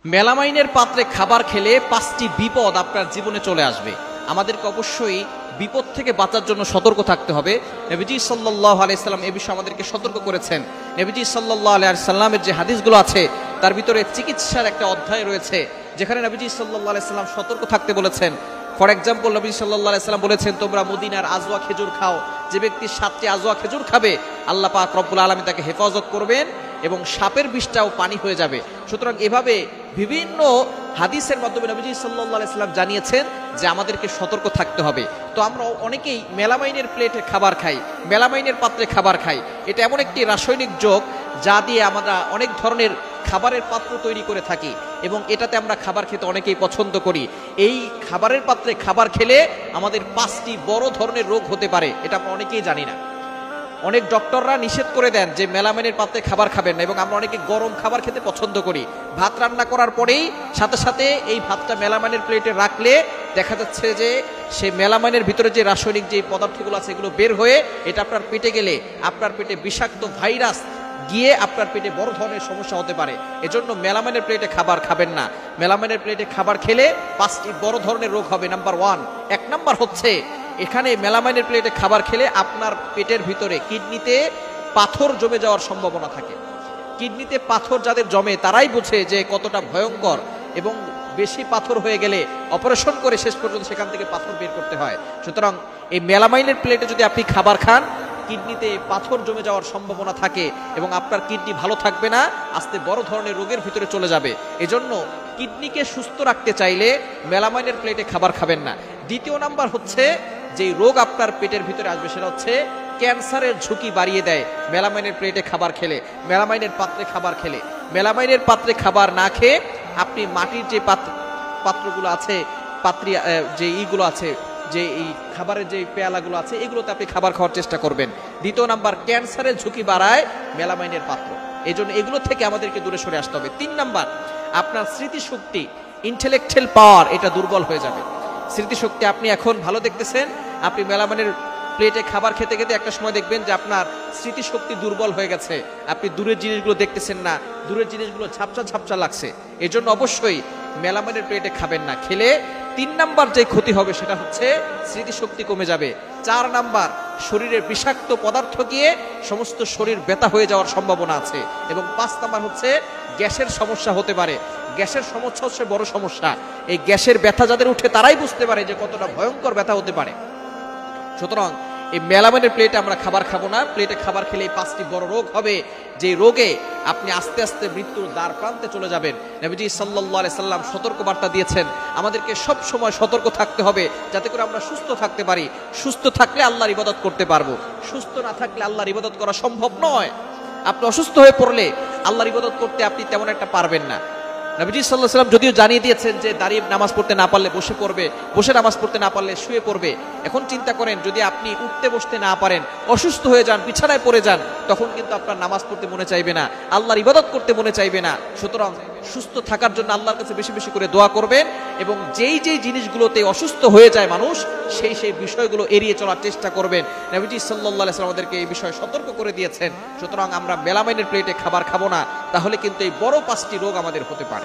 মেলামাইনের পাত্রে খাবার খেলে 5টি বিপদ আপনার জীবনে চলে আসবে। আমাদেরকে অবশ্যই বিপদ থেকে বাঁচার জন্য সতর্ক থাকতে হবে। নবীজি সাল্লাল্লাহু আলাইহি সাল্লাম এই বিষয়ে আমাদেরকে সতর্ক করেছেন। নবীজি সাল্লাল্লাহু আলাইহি সাল্লামের যে হাদিসগুলো আছে তার ভিতরে চিকিৎসার একটা অধ্যায় রয়েছে, যেখানে নবীজি সাল্লাল্লাহু আলাইহি সাল্লাম সতর্ক থাকতে বলেছেন। ফর এক্সাম্পল, নবীজি সাল্লাল্লাহু আলাইহি সাল্লাম বলেছেন, তোমরা মদিনার আজওয়া খেজুর খাও। যে ব্যক্তি 7টি আজওয়া খেজুর খাবে, আল্লাহ পাক রব্বুল আলামিন তাকে হেফাজত করবেন এবং সাপের বিষটাও পানি হয়ে যাবে। সুতরাং এভাবে বিভিন্ন হাদিসের মাধ্যমে নবীজি সাল্লাল্লাহু আলাইহি সাল্লাম জানিয়েছেন যে আমাদেরকে সতর্ক থাকতে হবে। তো আমরা অনেকেই মেলামাইনের প্লেটে খাবার খাই, মেলামাইনের পাত্রে খাবার খাই। এটা এমন একটি রাসায়নিক যোগ যা দিয়ে আমরা অনেক ধরনের খাবারের পাত্র তৈরি করে থাকি এবং এটাতে আমরা খাবার খেতে অনেকেই পছন্দ করি। এই খাবারের পাত্রে খাবার খেলে আমাদের 5টি বড় ধরনের রোগ হতে পারে, এটা আমরা অনেকেই জানি না। অনেক ডক্টররা নিষেধ করে দেন যে মেলামাইনের পাত্রে খাবার খাবেন না, এবং আমরা অনেকে গরম খাবার খেতে পছন্দ করি। ভাত রান্না করার পরেই সাথে সাথে এই ভাতটা মেলামাইনের প্লেটে রাখলে দেখা যাচ্ছে যে সেই মেলামাইনের ভিতরে যে রাসায়নিক যে পদার্থগুলো আছে এগুলো বের হয়ে এটা আপনার পেটে গেলে আপনার পেটে বিষাক্ত ভাইরাস গিয়ে আপনার পেটে বড় ধরনের সমস্যা হতে পারে। এজন্য মেলামাইনের প্লেটে খাবার খাবেন না। মেলামাইনের প্লেটে খাবার খেলে 5টি বড় ধরনের রোগ হবে। নাম্বার 1, 1 নাম্বার হচ্ছে, এখানে মেলামাইনের প্লেটে খাবার খেলে আপনার পেটের ভিতরে কিডনিতে পাথর জমে যাওয়ার সম্ভাবনা থাকে। কিডনিতে পাথর যাদের জমে তারাই বোঝে যে কতটা ভয়ঙ্কর, এবং বেশি পাথর হয়ে গেলে অপারেশন করে শেষ পর্যন্ত সেখান থেকে পাথর বের করতে হয়। সুতরাং এই মেলামাইনের প্লেটে যদি আপনি খাবার খান, কিডনিতে পাথর জমে যাওয়ার সম্ভাবনা থাকে এবং আপনার কিডনি ভালো থাকবে না, আস্তে বড় ধরনের রোগের ভিতরে চলে যাবে। এজন্য কিডনিকে সুস্থ রাখতে চাইলে মেলামাইনের প্লেটে খাবার খাবেন না। দ্বিতীয় নাম্বার হচ্ছে, যে রোগ আপনার পেটের ভিতরে আসবে সেটা হচ্ছে ক্যান্সারের ঝুঁকি বাড়িয়ে দেয় মেলামাইনের প্লেটে খাবার খেলে, মেলামাইনের পাত্রে খাবার খেলে। মেলামাইনের পাত্রে খাবার না খেয়ে আপনি মাটির যে পাত্রগুলো আছে, পাত্রী যে ইগুলো আছে, যে এই খাবারের যে পেয়ালাগুলো আছে, এগুলোতে আপনি খাবার খাওয়ার চেষ্টা করবেন। দ্বিতীয় নাম্বার, ক্যান্সারের ঝুঁকি বাড়ায় মেলামাইনের পাত্র, এই জন্য এগুলো থেকে আমাদেরকে দূরে সরে আসতে হবে। 3 নাম্বার, আপনার স্মৃতিশক্তি, ইন্টেলেকচুয়াল পাওয়ার, এটা দুর্বল হয়ে যাবে। স্মৃতিশক্তি, আপনি এখন ভালো দেখতেছেন, আপনি মেলামাইনের প্লেটে খাবার খেতে খেতে একটা সময় দেখবেন যে আপনার স্মৃতিশক্তি দুর্বল হয়ে গেছে, আপনি দূরের জিনিসগুলো দেখতেছেন না, দূরের জিনিসগুলো ঝাপসা ঝাপসা লাগছে। এই জন্য অবশ্যই মেলামাইনের প্লেটে খাবেন না। খেলে 3 নাম্বার যে ক্ষতি হবে সেটা হচ্ছে স্মৃতিশক্তি কমে যাবে। 4 নাম্বার, শরীরের বিষাক্ত পদার্থ গিয়ে সমস্ত শরীর ব্যথা হয়ে যাওয়ার সম্ভাবনা আছে। এবং 5 নাম্বার হচ্ছে গ্যাসের সমস্যা হতে পারে। গ্যাসের সমস্যা হচ্ছে বড় সমস্যা। এই গ্যাসের ব্যথা যাদের উঠে তারাই বুঝতে পারে যে কতটা ভয়ঙ্কর ব্যথা হতে পারে। সুতরাং এই মেলামাইনের প্লেটে আমরা খাবার খাবো না। প্লেটে খাবার খেলে 5টি বড় রোগ হবে, যে রোগে আপনি আস্তে আস্তে মৃত্যুর দ্বার প্রান্তে চলে যাবেন। নবীজি সাল্লাল্লাহু আলাইহি সাল্লাম সতর্ক বার্তা দিয়েছেন, আমাদেরকে সব সময় সতর্ক থাকতে হবে যাতে করে আমরা সুস্থ থাকতে পারি। সুস্থ থাকলে আল্লাহর ইবাদত করতে পারবো, সুস্থ না থাকলে আল্লাহর ইবাদত করা সম্ভব নয়। আপনি অসুস্থ হয়ে পড়লে আল্লাহর ইবাদত করতে আপনি তেমন একটা পারবেন না। নবীজি সাল্লাল্লাহু আলাইহি সাল্লাম যদিও জানিয়ে দিয়েছেন যে দাঁড়িয়ে নামাজ পড়তে না পারলে বসে পড়বে, বসে নামাজ পড়তে না পারলে শুয়ে পড়বে। এখন চিন্তা করেন, যদি আপনি উঠতে বসতে না পারেন, অসুস্থ হয়ে যান, বিছানায় পড়ে যান, তখন কিন্তু আপনার নামাজ পড়তে মনে চাইবে না, আল্লাহর ইবাদত করতে মনে চাইবে না। সুতরাং সুস্থ থাকার জন্য আল্লাহর কাছে বেশি বেশি করে দোয়া করবেন, এবং যেই যেই জিনিসগুলোতে অসুস্থ হয়ে যায় মানুষ, সেই সেই বিষয়গুলো এড়িয়ে চলার চেষ্টা করবেন। নবীজি সাল্লাল্লাহু আলাইহি সাল্লাম আমাদেরকে এই বিষয়ে সতর্ক করে দিয়েছেন। সুতরাং আমরা মেলামাইনের প্লেটে খাবার খাবো না, তাহলে কিন্তু এই বড় 5টি রোগ আমাদের হতে পারে।